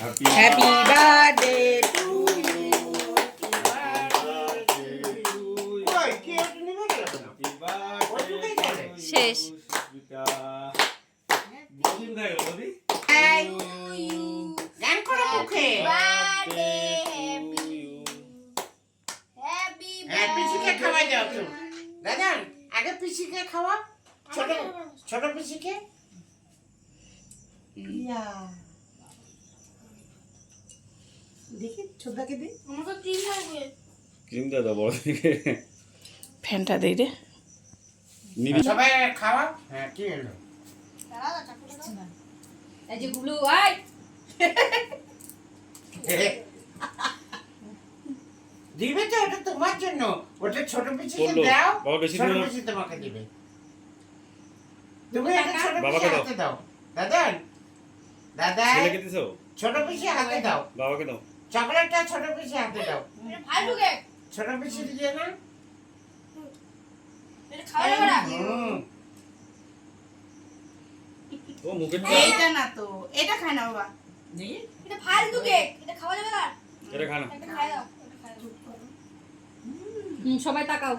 Happy birthday to শেষ। গান করো মুখে। পিসিকে খাওয়া যাও তো দাদা, আগে পিসিকে খাওয়া, ছোট ছোট পিসিকে। দেখি ছোটদাকে দে, আমাকে ক্রিম লাগবে। ক্রিম দাদা বড় দিকে ফ্যানটা দেই রে। সবাই খাওয়া। হ্যাঁ কি হলো এই যে গুলো আই দিবে তো, ওটা তোমার জন্য, ওটা ছোট পিসিকে দাও, ছোট পিসি তোমাকে দিবে। তুমি এটা ছোট পিসি হাতে দাও দাদা, দাদা ছেলেকে দিছো, ছোট পিসি হাতে দাও, বাবাকে দাও চকলেটটা ছোট পিসি হাতে দাও। ভালো গে ছোট পিসি দিয়ে না, এটা খাওয়া যাবে না। ও মুখে এইটা না তো, এটা খায় না বাবা। নেই এটা ফালতু কেক, এটা খাওয়া যাবে না। এটা খানা এটা খাই দাও, এটা খাই দাও। সবাই তাকাও।